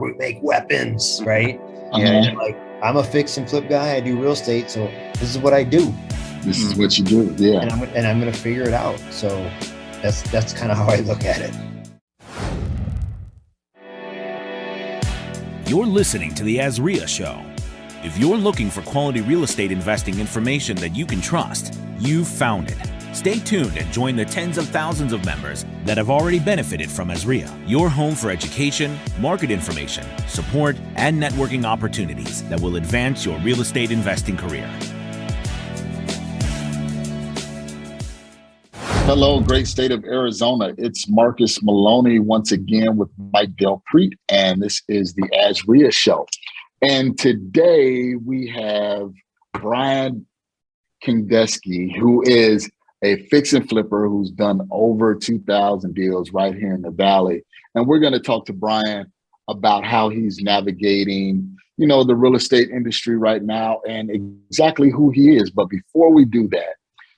we make weapons, right? Yeah. Like, I'm a fix and flip guy. I do real estate, so this is what I do. This is what you do, yeah. And I'm going to figure it out. So that's kind of how I look at it. You're listening to the AZREIA Show. If you're looking for quality real estate investing information that you can trust, you've found it. Stay tuned and join the tens of thousands of members that have already benefited from AZREIA, your home for education, market information, support, and networking opportunities that will advance your real estate investing career. Hello, great state of Arizona. It's Marcus Maloney once again with Mike Delpreet, and this is the AZREIA Show. And today we have Brian Kingdeski, who is a fix and flipper who's done over 2,000 deals right here in the Valley. And we're going to talk to Brian about how he's navigating, the real estate industry right now and exactly who he is. But before we do that,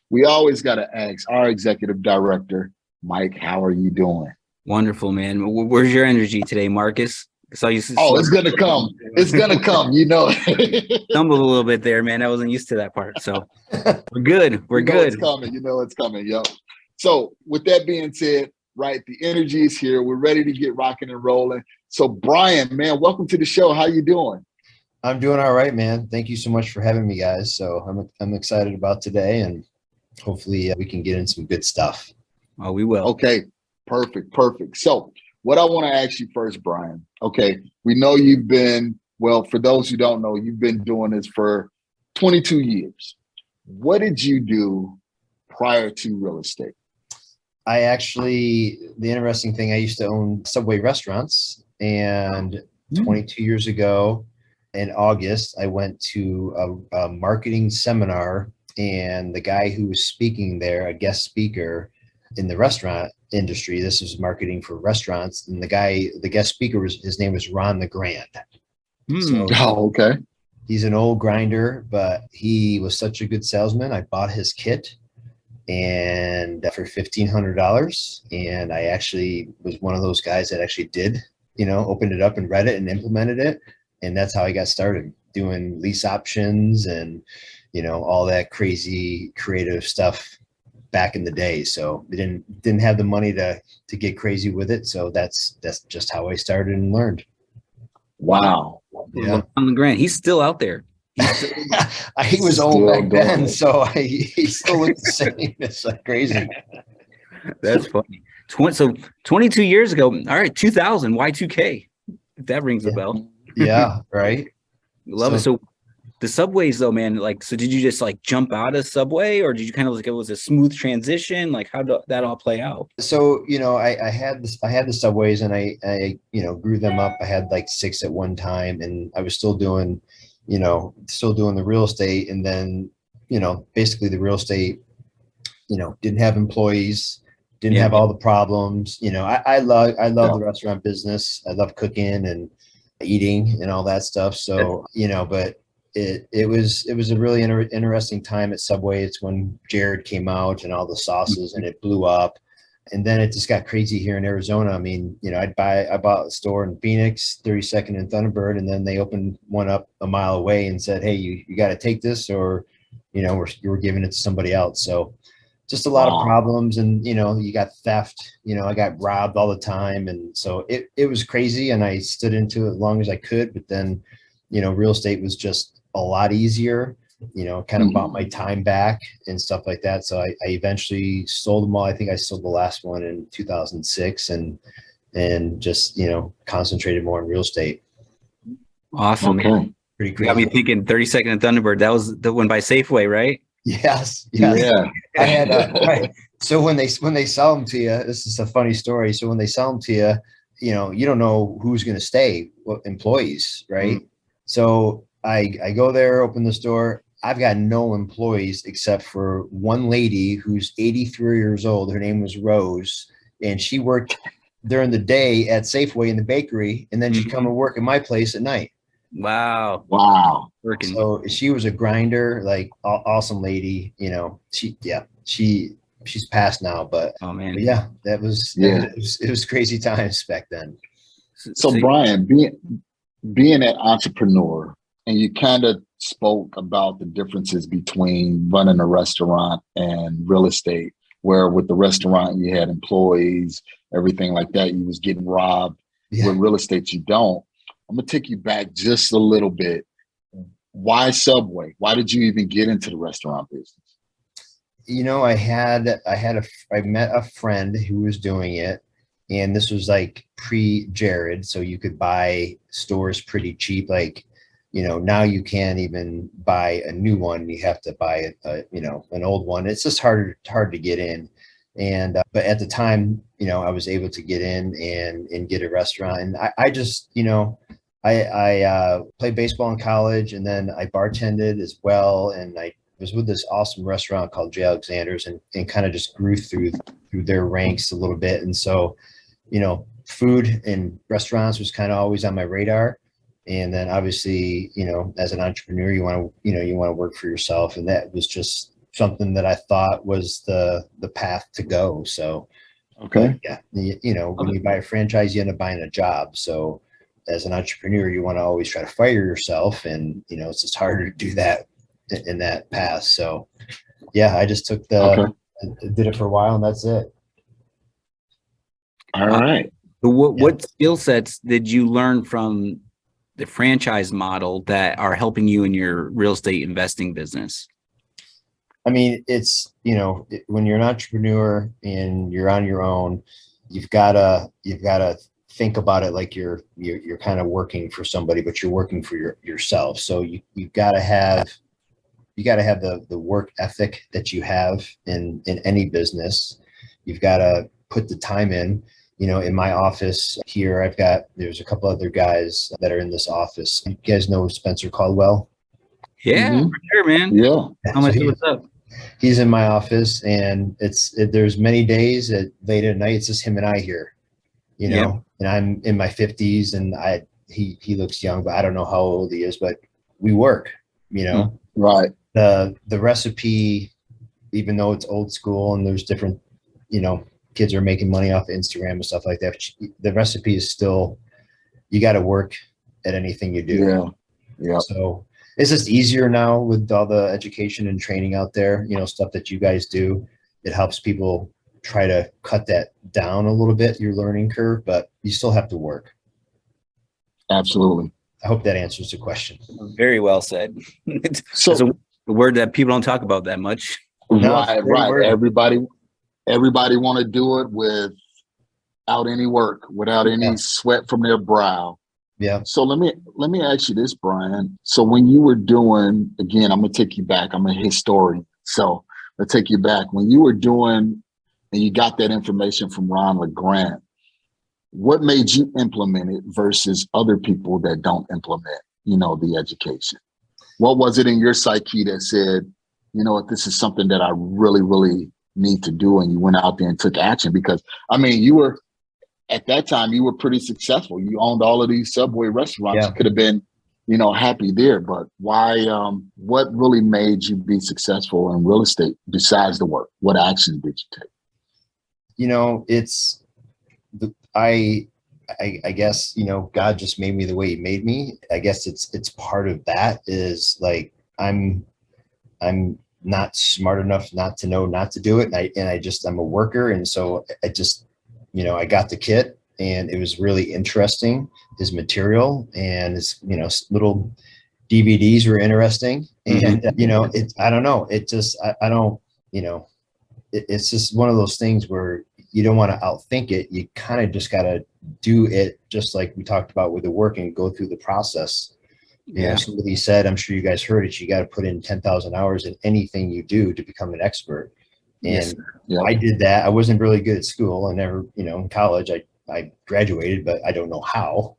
we always got to ask our executive director, Mike, how are you doing? Wonderful, man. Where's your energy today, Marcus? It's going to come. It's going to come, Stumbled a little bit there, man. I wasn't used to that part. So we're good. We're good. It's coming. It's coming. Yep. So with that being said, right, the energy is here. We're ready to get rocking and rolling. So Brian, man, welcome to the show. How you doing? I'm doing all right, man. Thank you so much for having me, guys. So I'm excited about today, and hopefully we can get in some good stuff. Oh, we will. Okay. Perfect. So what I want to ask you first, Brian, okay, we know you've been, well, for those who don't know, you've been doing this for 22 years. What did you do prior to real estate? The interesting thing, I used to own Subway restaurants, and 22 years ago in August, I went to a marketing seminar, and the guy who was speaking there, a guest speaker in the restaurant industry, this was marketing for restaurants, and the guest speaker his name was Ron the Grand. So okay. He's an old grinder, but he was such a good salesman. I bought his kit and for $1,500, and I actually was one of those guys that actually did, opened it up and read it and implemented it, and that's how I got started doing lease options and all that crazy creative stuff back in the day. So we didn't have the money to get crazy with it. So that's just how I started and learned. Wow. Yeah. On the Grand, he's still out there. He was old back then, so he still looked the same. It's like crazy. That's funny. 22 years ago. All right, 2000 Y2K. If that rings a bell. Yeah, right. Love it. So the Subways though, man, so did you just jump out of Subway, or did you kind of it was a smooth transition? How did that all play out? So, I had the Subways, and I grew them up. I had 6 at one time, and I was still doing the real estate. And then, basically the real estate, didn't have employees, didn't have all the problems. I love the restaurant business. I love cooking and eating and all that stuff. So, but it was a really interesting time at Subway. It's when Jared came out and all the sauces, and it blew up. And then it just got crazy here in Arizona. I mean, I bought a store in Phoenix, 32nd and Thunderbird, and then they opened one up a mile away and said, hey, you got to take this, or, we're giving it to somebody else. So just a lot of problems, and, you got theft, I got robbed all the time. And so it was crazy, and I stood into it as long as I could. But then, real estate was just a lot easier, kind of bought my time back and stuff like that. So I eventually sold them all. I think I sold the last one in 2006 and just, concentrated more on real estate. Awesome. Okay. Pretty crazy. Got me thinking 32nd and Thunderbird. That was the one by Safeway, right? Yes. Yeah. I had, right. So when they sell them to you, this is a funny story. So when they sell them to you, you don't know who's going to stay, what employees, right? So I go there, open the store. I've got no employees except for one lady who's 83 years old. Her name was Rose, and she worked during the day at Safeway in the bakery, and then she'd come and work at my place at night. Wow. Working. So she was a grinder, awesome lady. She's passed now, but oh man, but yeah, it was crazy times back then. So Brian, being an entrepreneur, and you kind of spoke about the differences between running a restaurant and real estate, where with the restaurant you had employees, everything like that, you was getting robbed. Yeah. With real estate, you don't. I'm gonna take you back just a little bit. Why Subway? Why did you even get into the restaurant business? You know, I met a friend who was doing it, and this was like pre-Jared, so you could buy stores pretty cheap. Like, you know, now you can't even buy a new one. You have to buy an old one. It's just hard to get in. And but at the time, you know, I was able to get in and get a restaurant. And I just, you know, I played baseball in college, and then I bartended as well. And I was with this awesome restaurant called J. Alexander's, and kind of just grew through their ranks a little bit. And so, you know, food and restaurants was kind of always on my radar. And then obviously, you know, as an entrepreneur, you want to work for yourself. And that was just something that I thought was the path to go. So, okay. Yeah, you know, when you buy a franchise, you end up buying a job. So as an entrepreneur, you want to always try to fire yourself. And, you know, it's just harder to do that in that path. So yeah, I just took did it for a while, and that's it. All right. What skill sets did you learn from the franchise model that are helping you in your real estate investing business? I mean, it's, you know, when you're an entrepreneur and you're on your own, you've got to think about it like you're kind of working for somebody, but you're working for yourself. So you've got to have the work ethic that you have in any business. You've got to put the time in. You know, in my office here, there's a couple other guys that are in this office. You guys know Spencer Caldwell? Yeah, for sure, man. Yeah. What's up? He's in my office, and there's many days that late at night, it's just him and I here, you know, and I'm in my 50s, and he looks young, but I don't know how old he is, but we work, you know. Right. The recipe, even though it's old school and there's different, you know, kids are making money off Instagram and stuff like that, the recipe is still, you got to work at anything you do. Yeah. So it's just easier now with all the education and training out there, you know, stuff that you guys do. It helps people try to cut that down a little bit, your learning curve, but you still have to work. Absolutely. I hope that answers the question. Very well said. So it's a word that people don't talk about that much. Right. Everybody want to do it without any work, without any sweat from their brow. Yeah. So let me ask you this, Brian. So when you were doing, again, I'm gonna take you back. I'm a historian, so let's take you back. When you were doing, and you got that information from Ron LeGrand, what made you implement it versus other people that don't implement, you know, the education? What was it in your psyche that said, you know what, this is something that I really, really need to do, and you went out there and took action? Because I mean, at that time you were pretty successful. You owned all of these Subway restaurants. You could have been, you know, happy there. But why? What really made you be successful in real estate besides the work? What action did you take? You know, I guess, you know, God just made me the way he made me. I guess it's part of that is like, I'm not smart enough not to know not to do it. I'm a worker. And so I just, you know, I got the kit, and it was really interesting. His material and his, you know, little DVDs were interesting. And, you know, I don't know. It just, I don't, you know, it's just one of those things where you don't want to outthink it. You kind of just got to do it, just like we talked about with the work, and go through the process. You know, somebody said, I'm sure you guys heard it, you got to put in 10,000 hours in anything you do to become an expert. And I did that. I wasn't really good at school. I never, you know, in college, I graduated, but I don't know how.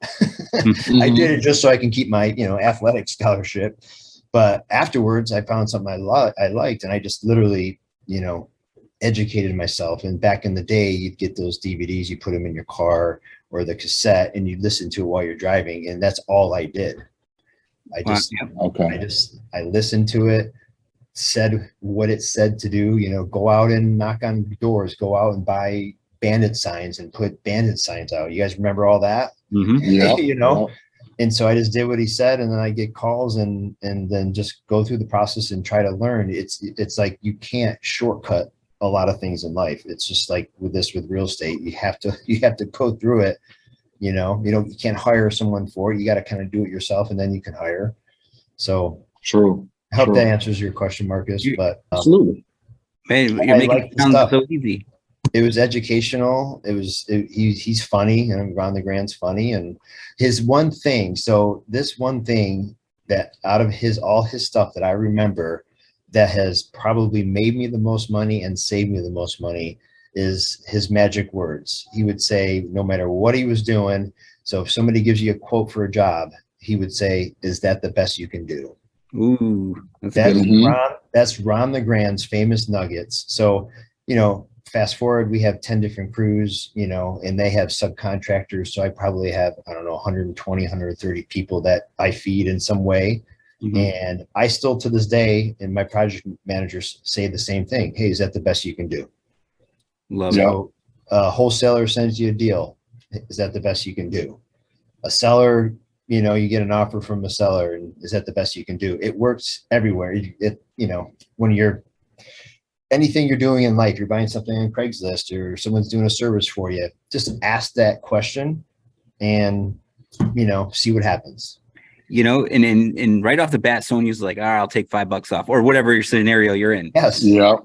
I did it just so I can keep my, you know, athletic scholarship. But afterwards, I found something I liked, and I just literally, you know, educated myself. And back in the day, you'd get those DVDs, you put them in your car or the cassette, and you listen to it while you're driving. And that's all I did. I listened to it, said what it said to do, you know, go out and knock on doors, go out and buy bandit signs and put bandit signs out. You guys remember all that? Yeah. you know? And so I just did what he said, and then I get calls and then just go through the process and try to learn. It's like you can't shortcut a lot of things in life. It's just like with real estate, you have to go through it. You can't hire someone for it. You got to kind of do it yourself, and then you can hire. So True. I hope that answers your question, Marcus. But absolutely, man, you're making it sound so easy. It was educational. He's funny, and Ron LeGrand's funny. And this one thing that out of all his stuff that I remember that has probably made me the most money and saved me the most money is his magic words. He would say, no matter what he was doing. So if somebody gives you a quote for a job, he would say, "Is that the best you can do?" Ooh, that's Ron LeGrand's famous nuggets. So, fast forward, we have 10 different crews, and they have subcontractors. So I probably have, 120, 130 people that I feed in some way. And I still, to this day, and my project managers say the same thing. Hey, is that the best you can do? Love it. A wholesaler sends you a deal. Is that the best you can do? A seller, you get an offer from a seller, and is that the best you can do? It works everywhere. When anything you're doing in life, you're buying something on Craigslist or someone's doing a service for you, just ask that question and, see what happens. And right off the bat, someone uses like, I'll take $5 off or whatever your scenario you're in. Yes. Yeah.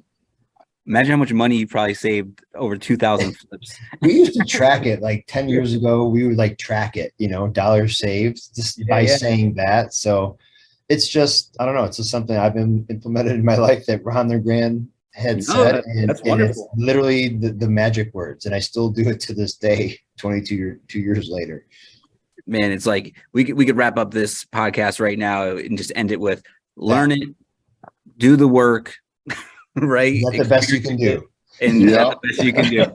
Imagine how much money you probably saved over 2,000 flips. We used to track it like 10 years ago. We would track it, dollars saved just by saying that. So it's just, I don't know. It's just something I've been implemented in my life that Ron LeGrand had said. That's wonderful. It's literally the magic words. And I still do it to this day, 2 years later. Man, it's like we could wrap up this podcast right now and just end it with learn it, do the work, right? That's the best you can do. And that's the best you can do.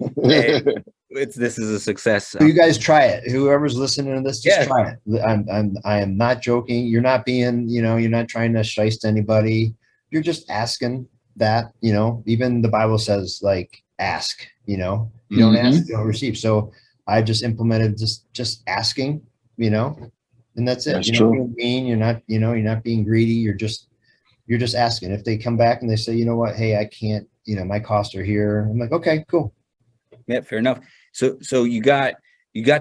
This is a success. So you guys try it. Whoever's listening to this, just try it. I am not joking. You're not being, you're not trying to shiest anybody. You're just asking that, even the Bible says ask, you don't ask, you don't receive. So I just implemented just asking, and that's it. That's you're true. not being mean. You're not being greedy. You're just asking. If they come back and they say, you know what, hey, I can't, my costs are here. I'm like, okay, cool. Yeah, fair enough. So you got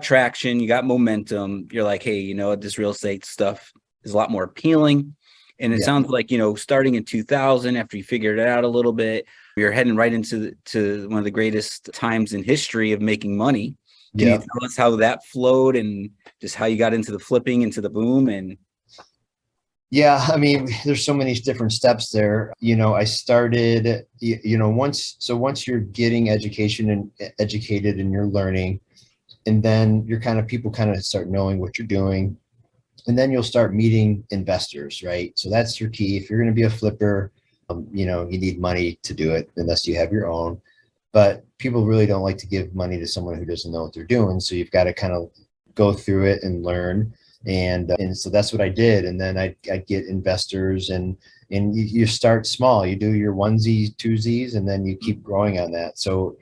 traction, you got momentum. You're like, hey, this real estate stuff is a lot more appealing. And it sounds like, starting in 2000, after you figured it out a little bit, you're heading right into one of the greatest times in history of making money. Can you tell us how that flowed and just how you got into the flipping, into the boom? And yeah, I mean, there's so many different steps there. I started, once you're getting education and educated and you're learning, and then people kind of start knowing what you're doing, and then you'll start meeting investors, right? So that's your key. If you're going to be a flipper, you need money to do it unless you have your own. But people really don't like to give money to someone who doesn't know what they're doing. So you've got to kind of go through it and learn. And so that's what I did. And then I'd get investors and you start small. You do your onesies, twosies, and then you keep growing on that. So,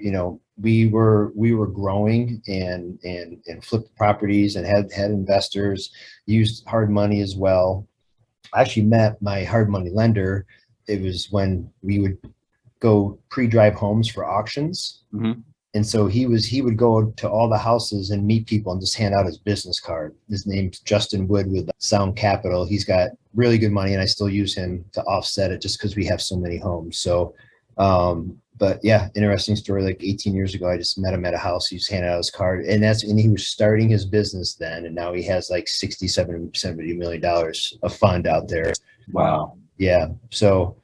we were growing and flipped properties and had investors, used hard money as well. I actually met my hard money lender. It was when we would go pre-drive homes for auctions. And so he would go to all the houses and meet people and just hand out his business card. His name's Justin Wood with Sound Capital. He's got really good money, and I still use him to offset it just because we have so many homes. So, but yeah, interesting story. 18 years ago, I just met him at a house. He just handed out his card, and he was starting his business then. And now he has $70 million of fund out there. Wow. Yeah. So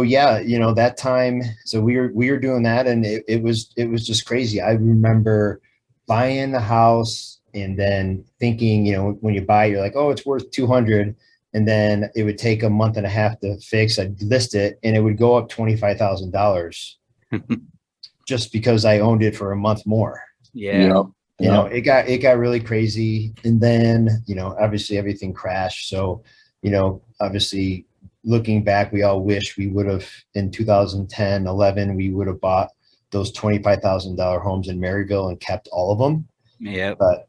yeah, that time, so we were doing that, and it was just crazy. I remember buying the house and then thinking, when you buy, you're like, oh, it's worth 200. And then it would take a month and a half to fix. I'd list it and it would go up $25,000 just because I owned it for a month more. Yeah. It got really crazy. And then, obviously everything crashed. So, obviously, looking back, we all wish we would have in 2010, 11, we would have bought those $25,000 homes in Maryville and kept all of them. Yeah. But,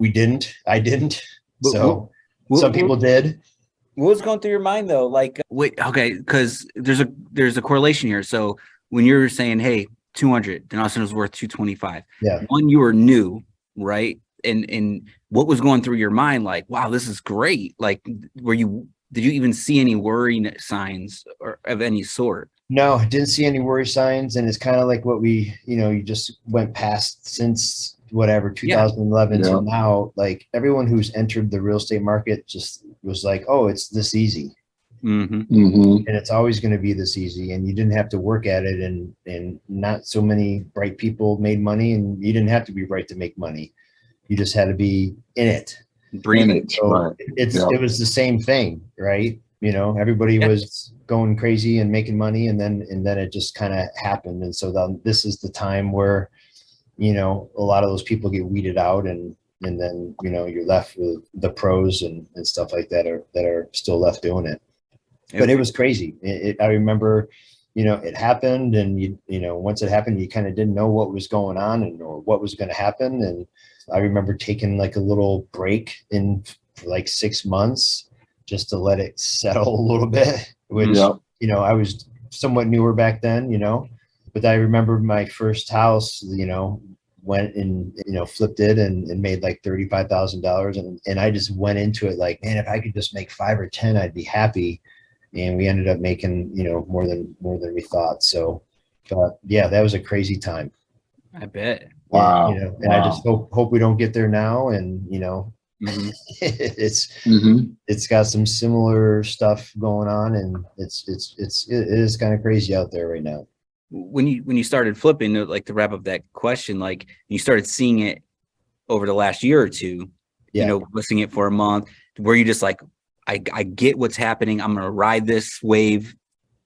We didn't. I didn't. But So what- some people did. What was going through your mind though? Like, wait, okay, because there's a correlation here. So when you're saying, hey, 200, then all of a sudden it was worth 225. Yeah. One, you were new, right? And what was going through your mind? Like, wow, this is great. Like, did you even see any worry signs or of any sort? No, I didn't see any worry signs. And it's kind of like what you just went past since whatever, 2011. Yeah. So now, like, everyone who's entered the real estate market just was like, oh, it's this easy. Mm-hmm. Mm-hmm. And it's always going to be this easy. And you didn't have to work at it. And not so many bright people made money, and you didn't have to be bright to make money. You just had to be in it. Breathe it. So Right. it was the same thing, right? Everybody was going crazy and making money, and then it just kind of happened. And so then this is the time where, a lot of those people get weeded out, and then, you're left with the pros and stuff like that are still left doing it. But it was crazy. I remember, it happened, and once it happened, you kind of didn't know what was going on or what was going to happen. And I remember taking like a little break for like 6 months just to let it settle a little bit, which, I was somewhat newer back then, but I remember my first house, went and, flipped it and made like $35,000. And I just went into it like, man, if I could just make 5 or 10, I'd be happy. And we ended up making, more than we thought. So, yeah, that was a crazy time. I bet. Wow. And I just hope we don't get there now. And, Mm-hmm. it's got some similar stuff going on, and it is kind of crazy out there right now. When you started flipping, like, to wrap up that question, like, you started seeing it over the last year or two, listing it for a month, were you just like, I get what's happening, I'm going to ride this wave?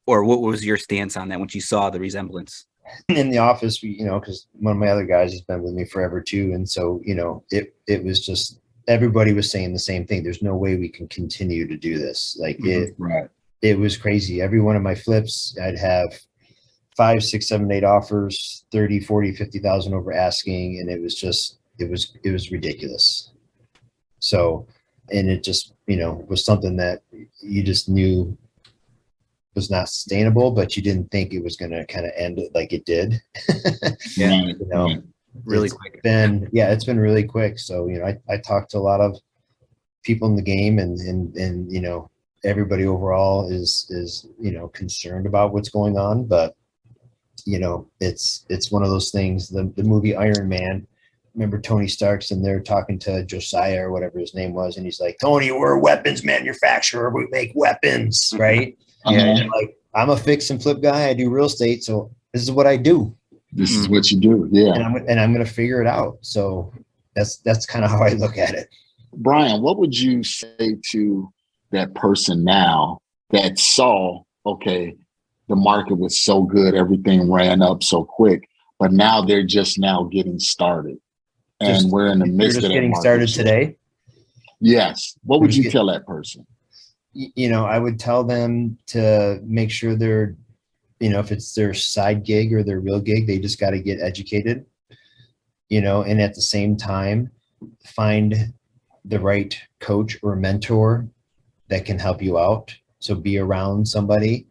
Or what was your stance on that once you saw the resemblance? In the office, because one of my other guys has been with me forever too. And so, it was just, everybody was saying the same thing. There's no way we can continue to do this. Like, it was crazy. Every one of my flips, I'd have 5, 6, 7, 8 offers, 30, 40, 50,000 over asking. And it was just, it was ridiculous. So, and it just, was something that you just knew was not sustainable, but you didn't think it was going to kind of end it like it did. Really it's quick. It's been really quick. So, I talked to a lot of people in the game, and everybody overall is, concerned about what's going on, but, it's one of those things. The movie Iron Man, remember Tony Stark's and they're talking to Josiah or whatever his name was. And he's like, Tony, we're a weapons manufacturer. We make weapons, right? Yeah. Like, I'm a fix and flip guy. I do real estate. So this is what I do. This is what you do. Yeah. And I'm going to figure it out. So that's kind of how I look at it. Brian, what would you say to that person now that saw, okay, the market was so good, everything ran up so quick, but now they're just now getting started? And we're in the midst of that getting market started shift. today. Yes. What would you tell that person? I would tell them to make sure they're, if it's their side gig or their real gig, they just got to get educated, and at the same time, find the right coach or mentor that can help you out. So be around somebody.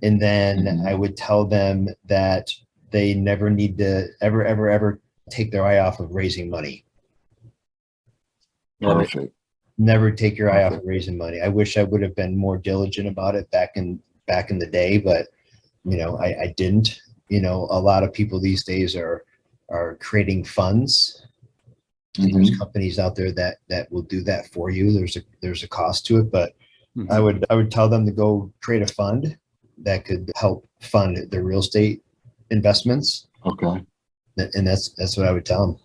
And then I would tell them that they never need to ever take their eye off of raising money. Perfect. Never take your eye off of raising money. I wish I would have been more diligent about it back in the day, but I didn't. A lot of people these days are creating funds. There's companies out there that will do that for you. There's a cost to it, but I would tell them to go create a fund that could help fund their real estate investments. Okay. And that's what I would tell them.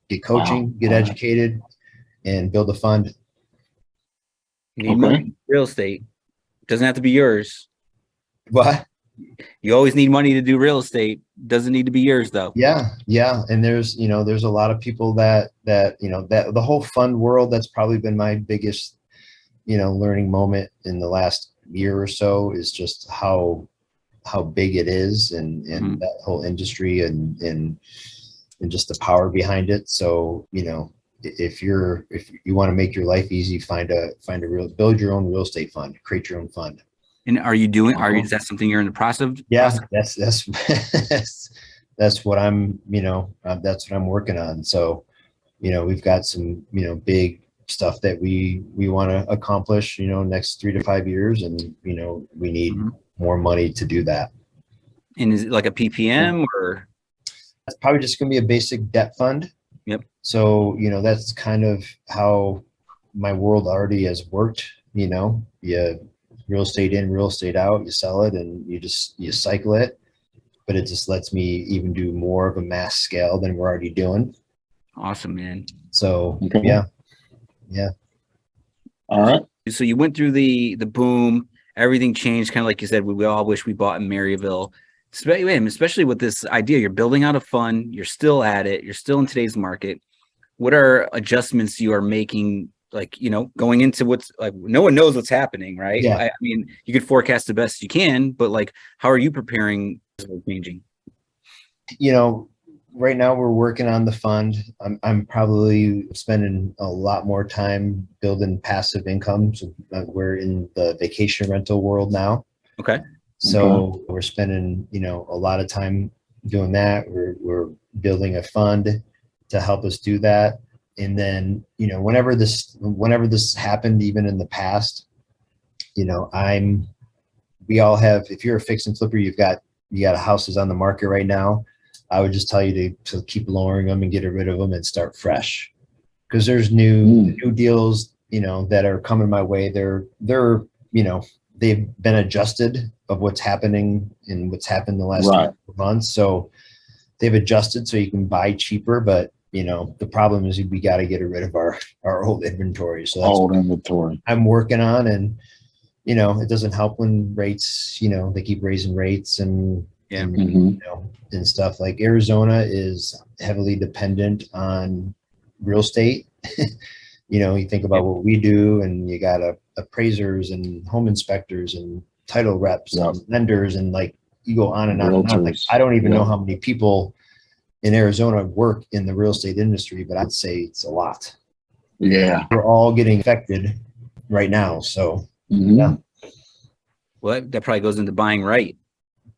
Get coaching, get educated, and build a fund. You need money. Real estate doesn't have to be yours. What? You always need money to do real estate. Doesn't need to be yours though. Yeah. And there's a lot of people that the whole fund world, that's probably been my biggest, learning moment in the last year or so, is just how big it is, and that whole industry and just the power behind it. So, if you want to make your life easy, build your own real estate fund, create your own fund. And is that something you're in the process of? Yeah, that's that's what I'm, that's what I'm working on. So, we've got some, big stuff that we want to accomplish, next 3 to 5 years. And, we need more money to do that. And is it like a PPM or? That's probably just going to be a basic debt fund. Yep. So, that's kind of how my world already has worked. You real estate in, real estate out, you sell it and you cycle it, but it just lets me even do more of a mass scale than we're already doing. Awesome, man. So, okay. Yeah. All right. So you went through the boom, everything changed. Kind of like you said, we all wish we bought in Maryville, especially with this idea. You're building out a fund. You're still at it. You're still in today's market. What are adjustments you are making? Like, going into what's like, no one knows what's happening, right? Yeah. I mean, you could forecast the best you can, but like, how are you preparing as we're changing? Right now we're working on the fund. I'm probably spending a lot more time building passive income. So we're in the vacation rental world now. Okay. So we're spending, a lot of time doing that. We're building a fund to help us do that. And then, whenever this happened, even in the past, we all have, if you're a fix and flipper, you got houses on the market right now. I would just tell you to keep lowering them and get rid of them and start fresh. Because there's new deals, that are coming my way. They've been adjusted of what's happening and what's happened the last few months. So they've adjusted so you can buy cheaper, but the problem is we got to get rid of our old inventory. So that's old inventory I'm working on. And, it doesn't help when rates, they keep raising rates and stuff. Like Arizona is heavily dependent on real estate. You think about what we do, and you got appraisers and home inspectors and title reps and lenders, and like you go on and on and on. Like, I don't even know how many people in Arizona work in the real estate industry, but I'd say it's a lot. Yeah. We're all getting affected right now. So yeah. Well, that probably goes into buying right.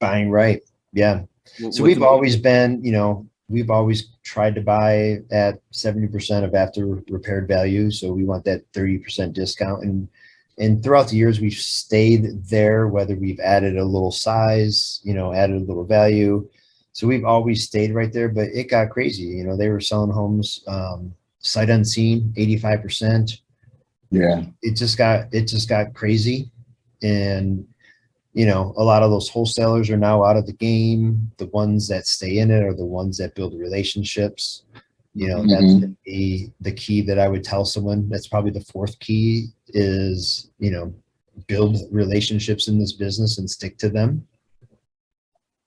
Buying right. Yeah. So we've always been, we've always tried to buy at 70% of after repaired value. So we want that 30% discount. And throughout the years, we've stayed there, whether we've added a little size, added a little value. So we've always stayed right there, but it got crazy. They were selling homes sight unseen, 85%. Yeah. It just got crazy. And, a lot of those wholesalers are now out of the game. The ones that stay in it are the ones that build relationships. That's the key that I would tell someone. That's probably the fourth key is, build relationships in this business and stick to them.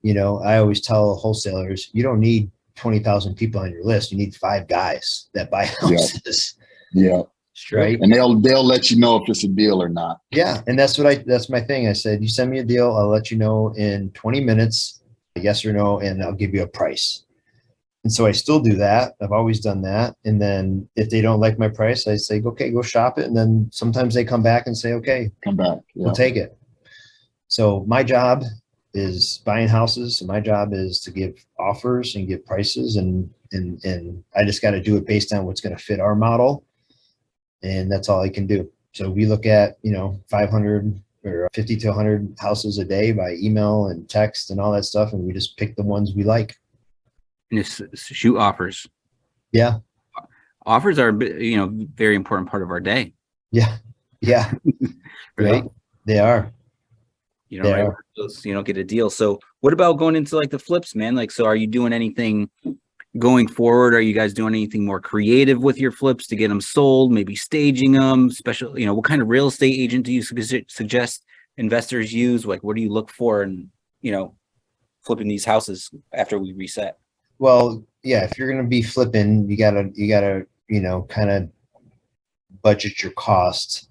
I always tell wholesalers, you don't need 20,000 people on your list. You need 5 guys that buy houses. Yeah. Right. And they'll let you know if it's a deal or not. Yeah. And that's my thing. I said, you send me a deal, I'll let you know in 20 minutes, yes or no, and I'll give you a price. And so I still do that. I've always done that. And then if they don't like my price, I say, okay, go shop it. And then sometimes they come back and say, okay, come back. We'll take it. So my job is buying houses. So my job is to give offers and give prices. And I just got to do it based on what's going to fit our model. And that's all I can do. So we look at, 500 or 50 to 100 houses a day by email and text and all that stuff. And we just pick the ones we like. And just shoot offers. Yeah. Offers are, very important part of our day. Yeah. Yeah. Right. Yeah, they are. You don't get a deal. So what about going into like the flips, man? Like, so are you doing anything going forward? Are you guys doing anything more creative with your flips to get them sold? Maybe staging them special, what kind of real estate agent do you suggest investors use? Like, what do you look for in, flipping these houses after we reset? Well, yeah, if you're going to be flipping, you gotta, kind of budget your costs,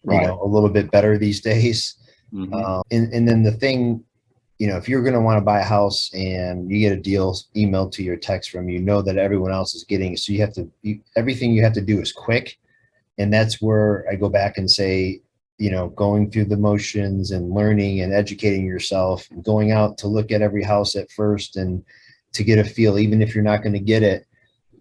a little bit better these days. And then the thing, if you're going to want to buy a house and you get a deal emailed to your text from, that everyone else is getting. So everything you have to do is quick. And that's where I go back and say, going through the motions and learning and educating yourself, and going out to look at every house at first and to get a feel, even if you're not going to get it,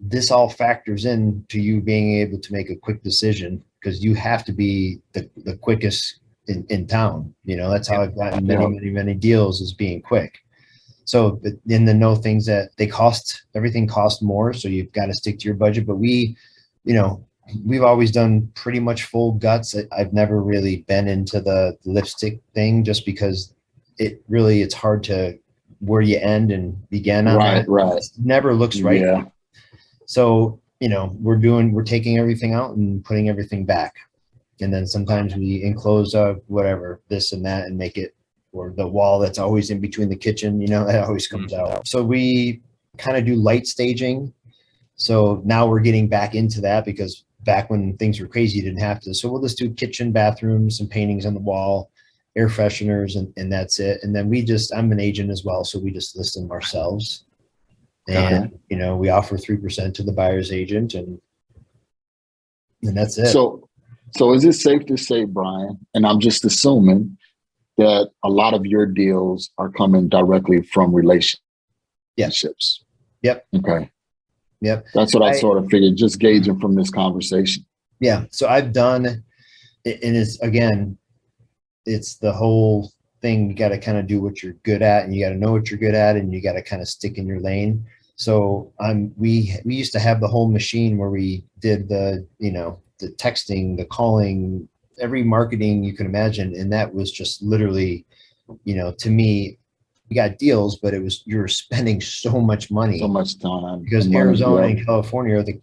this all factors in to you being able to make a quick decision, because you have to be the quickest in town. That's how I've gotten many deals, is being quick. So, but then the know things that everything costs more. So you've got to stick to your budget. But we've always done pretty much full guts. I've never really been into the lipstick thing, just because it's hard to where you end and begin on. Right. It never looks right. Yeah. So, we're taking everything out and putting everything back. And then sometimes we enclose whatever, this and that, and make it, or the wall that's always in between the kitchen, that always comes out. So we kind of do light staging. So now we're getting back into that, because back when things were crazy, you didn't have to. So we'll just do kitchen, bathrooms, some paintings on the wall, air fresheners, and that's it. And then I'm an agent as well, so we just list them ourselves. And, we offer 3% to the buyer's agent, and that's it. So is it safe to say, Brian, and I'm just assuming, that a lot of your deals are coming directly from relationships? Yep. Okay. Yep. That's what I sort of figured, just gauging from this conversation. Yeah. So I've done, and it's the whole thing. You got to kind of do what you're good at, and you got to know what you're good at, and you got to kind of stick in your lane. So we used to have the whole machine where we did the texting, the calling, every marketing you can imagine. And that was just literally, to me, we got deals, but you're spending so much money, so much time, because Arizona and California are the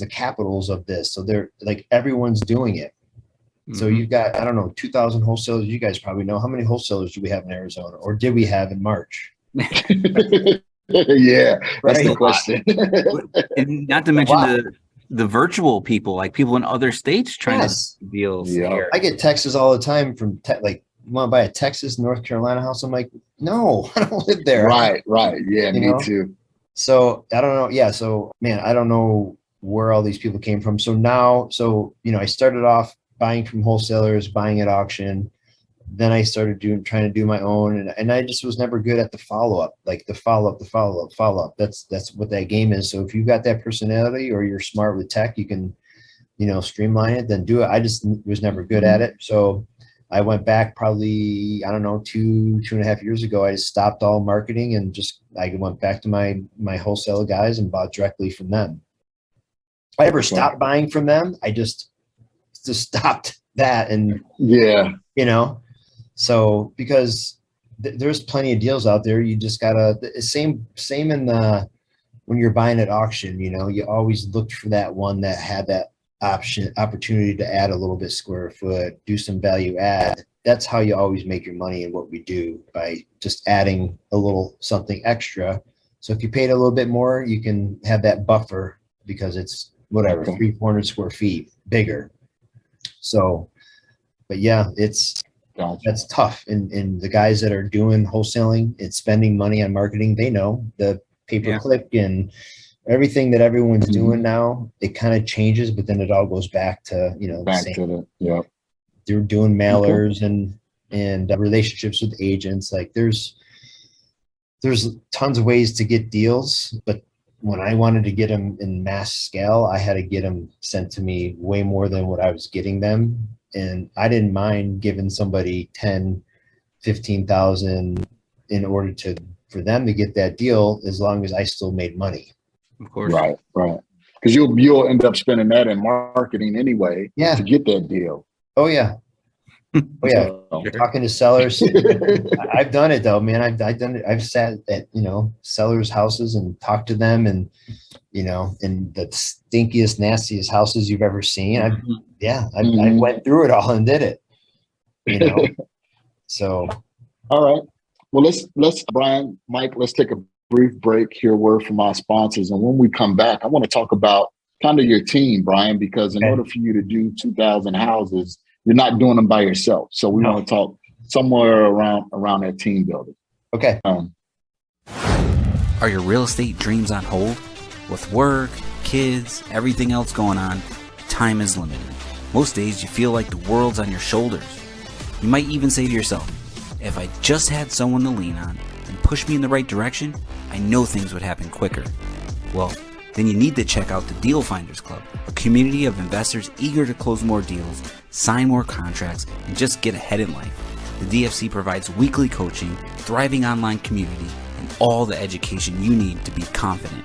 capitals of this. So they're like, everyone's doing it. Mm-hmm. So you've got, I don't know, 2,000 wholesalers. You guys probably know, how many wholesalers do we have in Arizona, or did we have in March? Yeah, that's the question. And not to mention the virtual people, like people in other states trying to deals. Yeah. I get texts all the time from like, you want to buy a Texas, North Carolina house? I'm like, no, I don't live there. Right. Yeah, me too. So I don't know. Yeah. So, man, I don't know where all these people came from. So now, I started off buying from wholesalers, buying at auction. Then I started trying to do my own, and I just was never good at the follow-up, like the follow-up. That's what that game is. So if you've got that personality, or you're smart with tech, you can, streamline it, then do it. I just was never good at it. So I went back probably, I don't know, 2.5 years ago. I stopped all marketing, and I went back to my wholesale guys and bought directly from them. I never stopped buying from them. I just stopped that. And so because there's plenty of deals out there, you just gotta, same in when you're buying at auction, you always looked for that one that had that opportunity to add a little bit square foot, do some value add. That's how you always make your money in what we do, by just adding a little something extra. So if you paid a little bit more, you can have that buffer, because it's whatever, 300-400 square feet bigger. So, but yeah, that's tough. And the guys that are doing wholesaling and spending money on marketing, they know the pay-per-click and everything that everyone's doing now. It kind of changes, but then it all goes back to, they're doing mailers and relationships with agents. Like there's tons of ways to get deals, but when I wanted to get them in mass scale, I had to get them sent to me way more than what I was getting them. And I didn't mind giving somebody 10, 15,000 in order for them to get that deal, as long as I still made money. Of course. Right. Because you'll end up spending that in marketing anyway to get that deal. Oh yeah. Talking to sellers. I've done it though, man. I've done it. I've sat at, sellers' houses and talked to them, and, in the stinkiest, nastiest houses you've ever seen. I went through it all and did it, So. All right. Well, let's Brian, Mike, let's take a brief break, hear a word from our sponsors. And when we come back, I want to talk about kind of your team, Brian, because in order for you to do 2,000 houses, you're not doing them by yourself. So we want to talk somewhere around that team building. Okay. Are your real estate dreams on hold? With work, kids, everything else going on, time is limited. Most days you feel like the world's on your shoulders. You might even say to yourself, if I just had someone to lean on and push me in the right direction, I know things would happen quicker. Well, then you need to check out the Deal Finders Club, a community of investors eager to close more deals, sign more contracts, and just get ahead in life. The DFC provides weekly coaching, thriving online community, and all the education you need to be confident.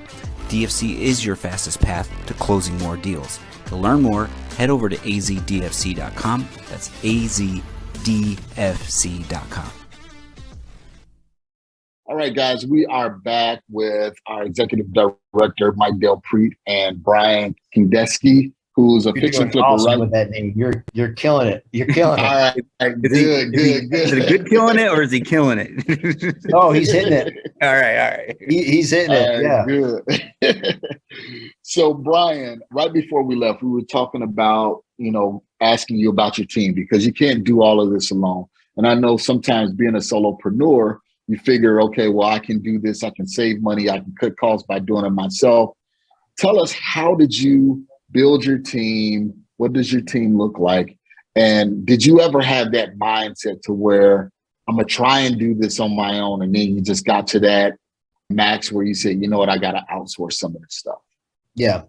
DFC is your fastest path to closing more deals. To learn more, head over to azdfc.com. That's azdfc.com. All right, guys, we are back with our executive director, Mike Del Preet, and Brian Kingdeski, who's a You're fix and doing flipper, awesome right? with that name. You're killing it. You're killing All it. right, Is he good. good killing it or is he killing it? Oh, he's hitting it. All right. He's hitting it. All Yeah. right, good. So, Brian, right before we left, we were talking about, asking you about your team because you can't do all of this alone. And I know sometimes being a solopreneur, you figure, okay, well, I can do this. I can save money. I can cut costs by doing it myself. Tell us, how did you build your team? What does your team look like? And did you ever have that mindset to where I'm going to try and do this on my own? And then you just got to that max where you said, you know what, I got to outsource some of this stuff. Yeah.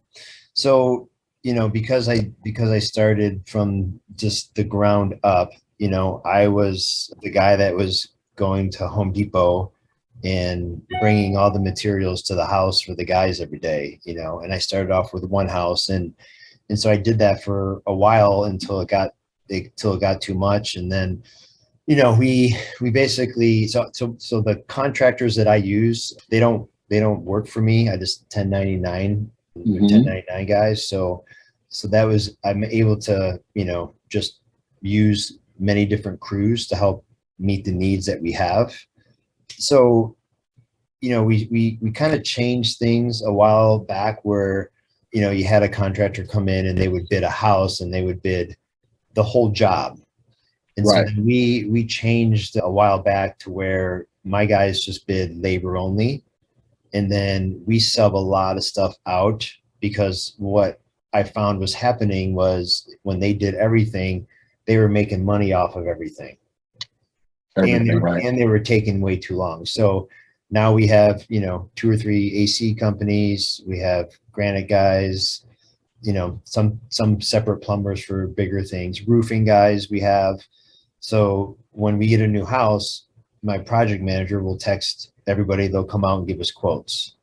So, because I started from just the ground up, I was the guy that was going to Home Depot and bringing all the materials to the house for the guys every day, and I started off with one house. And so I did that for a while until it got too much. And then, we basically, so the contractors that I use, they don't work for me. I just 1099, 1099 guys. So that was, I'm able to, just use many different crews to help meet the needs that we have. So, we kind of changed things a while back where, you had a contractor come in and they would bid a house and they would bid the whole job. And Right. so then we changed a while back to where my guys just bid labor only. And then we sub a lot of stuff out, because what I found was happening was when they did everything, they were making money off of everything. And they were taking way too long. So now we have, 2 or 3 AC companies. We have granite guys, some separate plumbers for bigger things, roofing guys we have. So when we get a new house, my project manager will text everybody. They'll come out and give us quotes.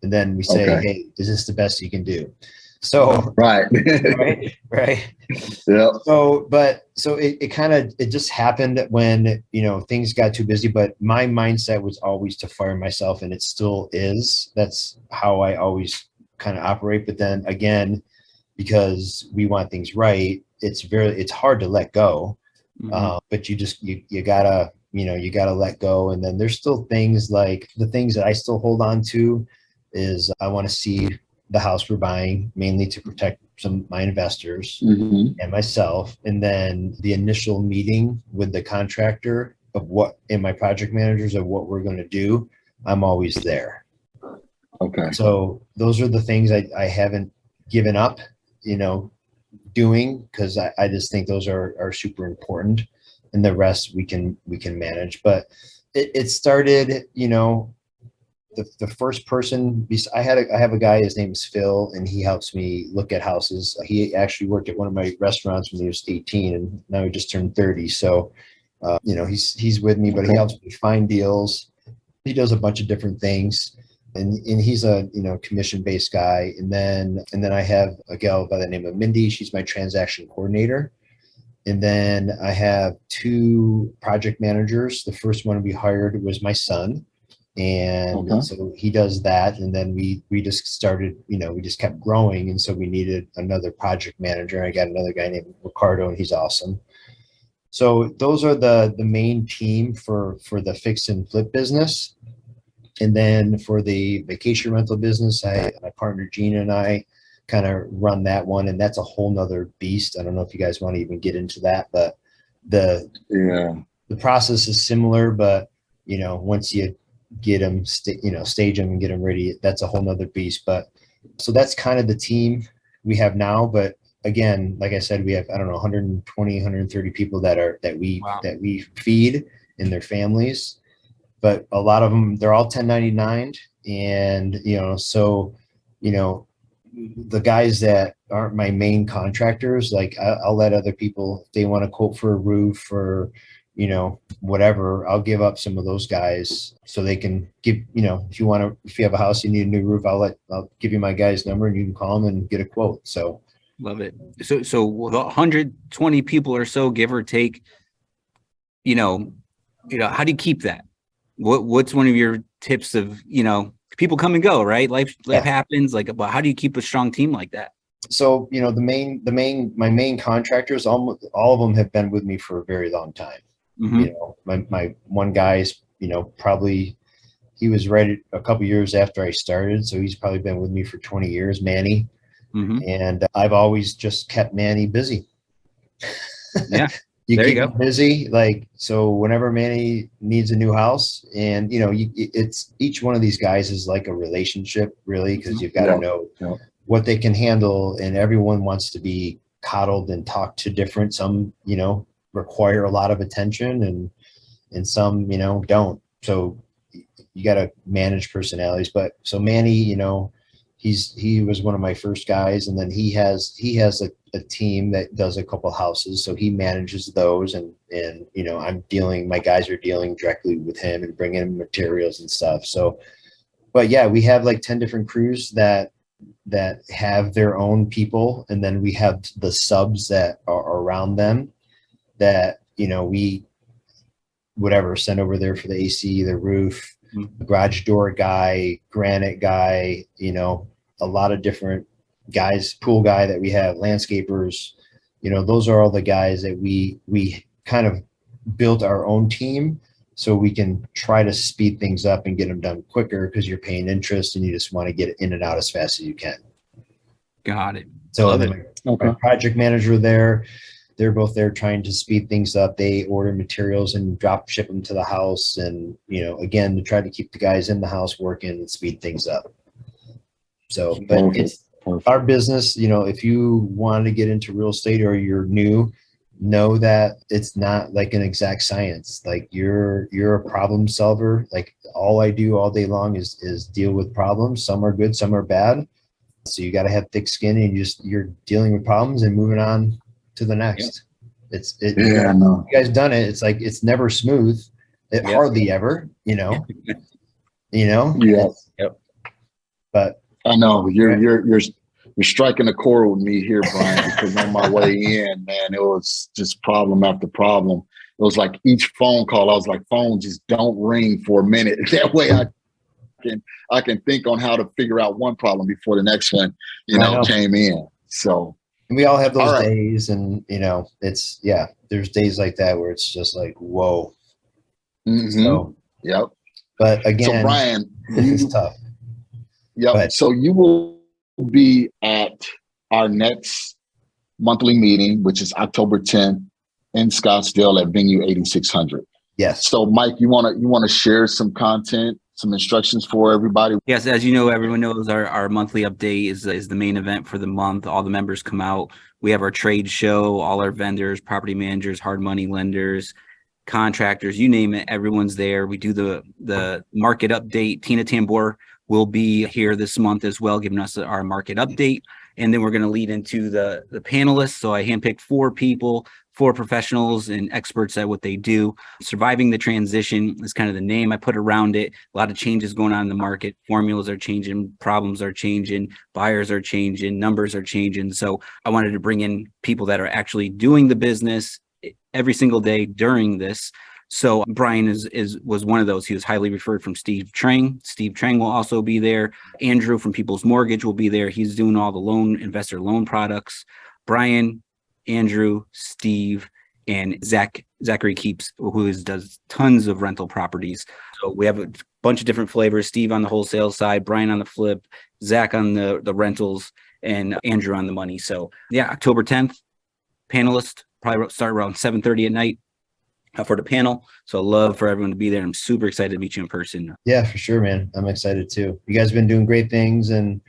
And then we say, Okay. hey, is this the best you can do? So, Right. right. Yeah. So it just happened when, things got too busy, but my mindset was always to fire myself, and it still is. That's how I always kind of operate. But then again, because we want things right, it's hard to let go. But you gotta let go. And then there's still things like the things that I still hold on to is I want to see the house we're buying, mainly to protect some of my investors and myself. And then the initial meeting with the contractor and my project managers of what we're going to do, I'm always there. Okay. So those are the things I haven't given up, doing, because I just think those are super important, and the rest we can manage. But it started, the first person. I have a guy, his name is Phil, and he helps me look at houses. He actually worked at one of my restaurants when he was 18, and now he just turned 30. So, he's with me, but he helps me find deals. He does a bunch of different things, and he's a commission-based guy. And then I have a gal by the name of Mindy. She's my transaction coordinator. And then I have 2 project managers. The first one we hired was my son. And so he does that. And then we just started, we just kept growing. And so we needed another project manager. I got another guy named Ricardo, and he's awesome. So those are the main team for the fix and flip business. And then for the vacation rental business, my partner Gina and I kind of run that one. And that's a whole nother beast. I don't know if you guys want to even get into that, but the process is similar, but once you get them, stage them and get them ready, that's a whole nother beast. But so that's kind of the team we have now. But again, like I said, we have, I don't know, 120, 130 people that we feed and their families. But a lot of them, they're all 1099. And, the guys that aren't my main contractors, like I'll let other people, if they want to quote for a roof or, whatever, I'll give up some of those guys so they can give, if you have a house, you need a new roof, I'll give you my guy's number and you can call them and get a quote. So love it. So 120 people or so, give or take, how do you keep that? What's one of your tips of, people come and go, right? Life happens, but how do you keep a strong team like that? So, my main contractors, all of them have been with me for a very long time. Mm-hmm. My one guy's, probably he was right a couple years after I started. So he's probably been with me for 20 years, Manny. Mm-hmm. And I've always just kept Manny busy. Yeah. You keep him busy. So whenever Manny needs a new house, and, it's each one of these guys is like a relationship, really, because you've got to know what they can handle. And everyone wants to be coddled and talked to different. Some, require a lot of attention and some, don't. So you got to manage personalities. But so Manny, he was one of my first guys, and then he has a team that does a couple houses, so he manages those, and my guys are dealing directly with him and bringing him materials and stuff. So, but yeah, we have like 10 different crews that have their own people, and then we have the subs that are around them that we send over there for the AC, the roof, the garage door guy, granite guy, a lot of different guys, pool guy that we have, landscapers, those are all the guys that we kind of built our own team so we can try to speed things up and get them done quicker, because you're paying interest and you just want to get in and out as fast as you can. Got it. So my project manager there, they're both there trying to speed things up. They order materials and drop ship them to the house. And, again, to try to keep the guys in the house working and speed things up. So, but it's our business, if you want to get into real estate or you're new, know that it's not like an exact science. Like you're a problem solver. Like all I do all day long is deal with problems. Some are good, some are bad. So you got to have thick skin, and you're dealing with problems and moving on to the next. Yeah. You guys done it. It's like, it's never smooth. It hardly ever, Yeah. Yep. But I know you're striking a chord with me here, Brian, because on my way in, man, it was just problem after problem. It was like each phone call, I was like, phone just don't ring for a minute. That way I can think on how to figure out one problem before the next one, came in. So and we all have those days, and it's there's days like that where it's just like, whoa. Mm-hmm. So yep. But again, so Brian, it's tough. Yep. So you will be at our next monthly meeting, which is October 10th in Scottsdale at venue 8600. Yes. So Mike, you want to share some content, some instructions for everybody? Yes, as everyone knows, our monthly update is the main event for the month. All the members come out. We have our trade show, all our vendors, property managers, hard money lenders, contractors, you name it, everyone's there. We do the market update. Tina Tambor will be here this month as well, giving us our market update. And then we're going to lead into the panelists. So I handpicked 4 people, 4 professionals and experts at what they do. Surviving the transition is kind of the name I put around it. A lot of changes going on in the market. Formulas are changing, problems are changing, buyers are changing, numbers are changing. So I wanted to bring in people that are actually doing the business every single day during this. So Brian was one of those. He was highly referred from Steve Trang. Steve Trang will also be there. Andrew from People's Mortgage will be there. He's doing all the investor loan products. Brian, Andrew, Steve, and Zachary Keeps, who does tons of rental properties. So we have a bunch of different flavors. Steve on the wholesale side, Brian on the flip, Zach on the rentals, and Andrew on the money. So yeah, October 10th, panelist, probably start around 7:30 at night. for the panel. So I'd love for everyone to be there. I'm super excited to meet you in person. Yeah, for sure, man. I'm excited too. You guys have been doing great things, and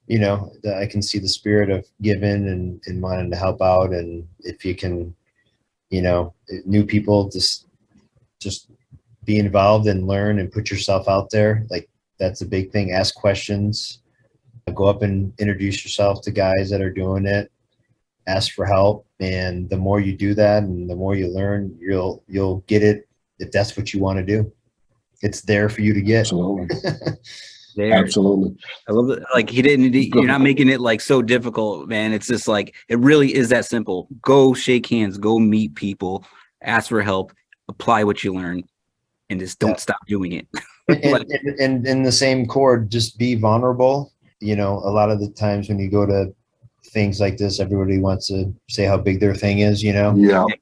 you know, I can see the spirit of giving and wanting to help out. And if you can, you know, new people just be involved and learn and put yourself out there. Like, that's a big thing. Ask questions, go up and introduce yourself to guys that are doing it, ask for help. And the more you do that and the more you learn, you'll get it. If that's what you want to do, it's there for you to get. Absolutely. There. Absolutely. I love it. Like, you're not making it like so difficult, man. It's just like, it really is that simple. Go shake hands, go meet people, ask for help, apply what you learn, and just don't stop doing it. And in the same chord, just be vulnerable. You know, a lot of the times when you go to things like this, everybody wants to say how big their thing is, you know?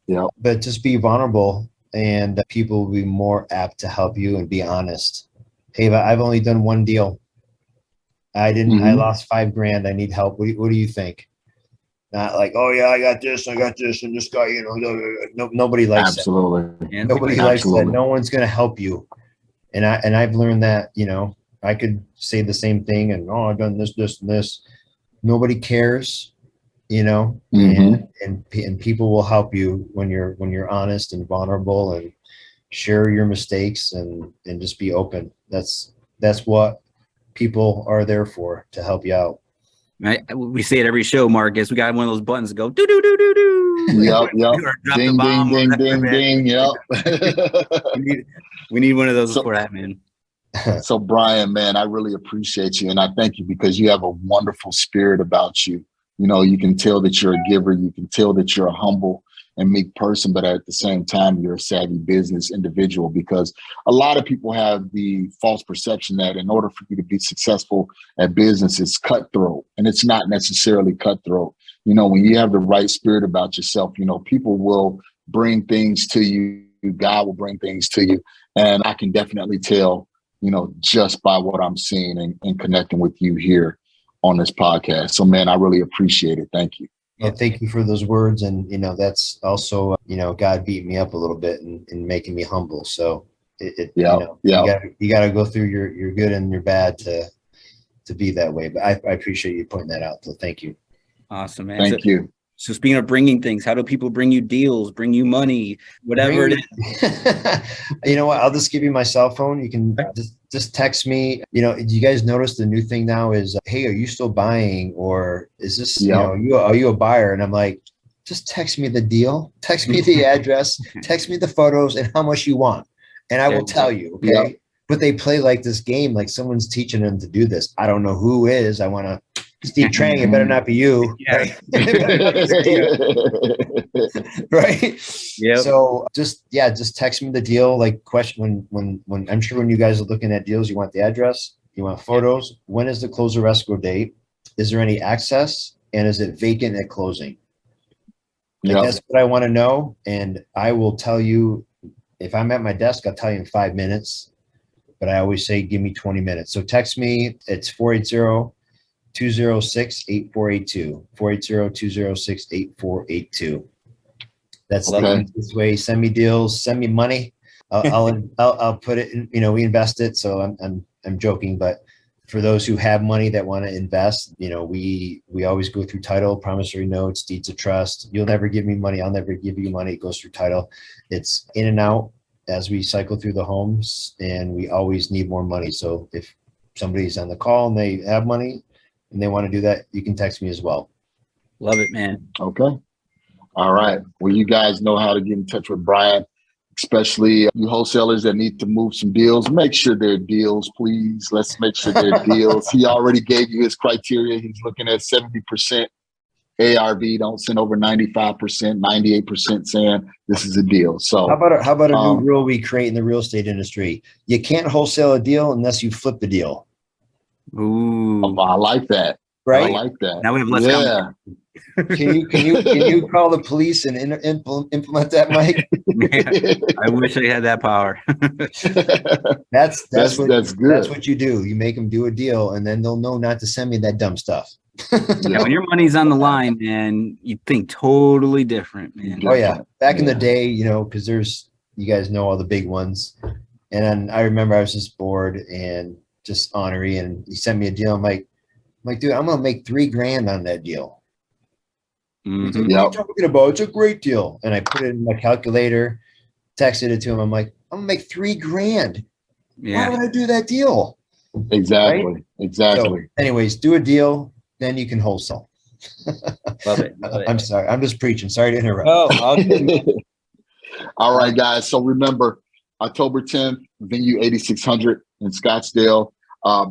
Yeah. But just be vulnerable, and people will be more apt to help you and be honest. Hey, but I've only done one deal. I lost $5,000. I need help. What do you think? Not like, oh yeah, I got this, and this guy, you know, nobody likes Absolutely. that. Nobody likes that. No one's going to help you. And I've learned that, you know, I could say the same thing and, oh, I've done this, and this. Nobody cares, you know, and people will help you when you're honest and vulnerable and share your mistakes and just be open. That's what people are there for, to help you out. Right? We say it every show, Marcus. We got one of those buttons that go do do do do do. Yep. Ding, ding, ding, ding. Yep. we need one of those for that, man. So Brian, man, I really appreciate you, and I thank you because you have a wonderful spirit about you. You know, you can tell that you're a giver. You can tell that you're a humble and meek person, but at the same time, you're a savvy business individual, because a lot of people have the false perception that in order for you to be successful at business, it's cutthroat, and it's not necessarily cutthroat. You know, when you have the right spirit about yourself, you know, people will bring things to you. God will bring things to you. And I can definitely tell, you know, just by what I'm seeing and connecting with you here on this podcast. So, man, I really appreciate it. Thank you. Well, thank you for those words. And, you know, that's also, you know, God beat me up a little bit and making me humble. So you got to go through your good and your bad to be that way. But I appreciate you pointing that out. So thank you. Awesome, man. Thank you. So speaking of bringing things, how do people bring you deals, bring you money, whatever it is? You know what? I'll just give you my cell phone. You can just text me. You know, do you guys notice the new thing now is, hey, are you still buying? Or is this, you know, are you a buyer? And I'm like, just text me the deal. Text me the address. Text me the photos and how much you want. And I will tell you, okay? Yep. But they play like this game, like someone's teaching them to do this. I don't know who is. I want to Steve Trang, it better not be you. Yeah. Right. Yeah. So just text me the deal. Like, question when I'm sure when you guys are looking at deals, you want the address, you want photos. When is the close or escrow date? Is there any access? And is it vacant at closing? Like, that's what I want to know. And I will tell you, if I'm at my desk, I'll tell you in 5 minutes, but I always say, give me 20 minutes. So text me. It's 480-206-8482. 480-206-8482. That's the easiest way. Send me deals, send me money. I'll put it in, you know, we invest it. So I'm joking, but for those who have money that want to invest, you know, we always go through title, promissory notes, deeds of trust. You'll never give me money. I'll never give you money. It goes through title. It's in and out as we cycle through the homes, and we always need more money. So if somebody's on the call and they have money and they want to do that, you can text me as well. Love it, man. Okay. All right. Well, you guys know how to get in touch with Brian, especially you wholesalers that need to move some deals. Make sure they're deals, please. Let's make sure they're deals. He already gave you his criteria. He's looking at 70% ARV. Don't send over 95%, 98% saying this is a deal. So how about a new rule we create in the real estate industry? You can't wholesale a deal unless you flip the deal. Ooh, I like that. Right? I like that. Now we have less competition. Can you call the police and implement that, Mike? I wish I had that power. That's good. That's what you do. You make them do a deal, and then they'll know not to send me that dumb stuff. Yeah, when your money's on the line, man, you think totally different, man. Oh yeah, back in the day, you know, because there's you guys know all the big ones. And then I remember I was just bored and just ornery, and he sent me a deal. I'm like, dude, I'm gonna make $3,000 on that deal. He's like, what are you talking about? It's a great deal. And I put it in my calculator, texted it to him. I'm like, I'm gonna make $3,000. Why would I do that deal? Exactly. Right? Exactly. So, anyways, do a deal, then you can wholesale. Love it. I'm sorry. I'm just preaching. Sorry to interrupt. All right, guys. So remember, October 10th, venue 8600 in Scottsdale.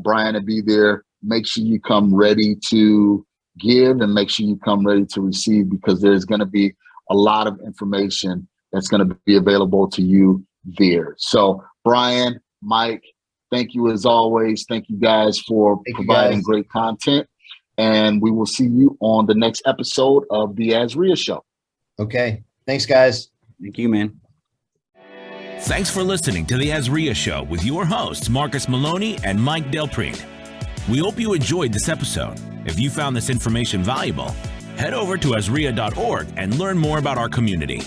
Brian will be there. Make sure you come ready to give and make sure you come ready to receive, because there's going to be a lot of information that's going to be available to you there. So Brian, Mike, thank you as always. Thank you guys for providing great content. And we will see you on the next episode of the AZREIA Show. Okay. Thanks, guys. Thank you, man. Thanks for listening to the AZREIA Show with your hosts, Marcus Maloney and Mike Delpreet. We hope you enjoyed this episode. If you found this information valuable, head over to AZREIA.org and learn more about our community.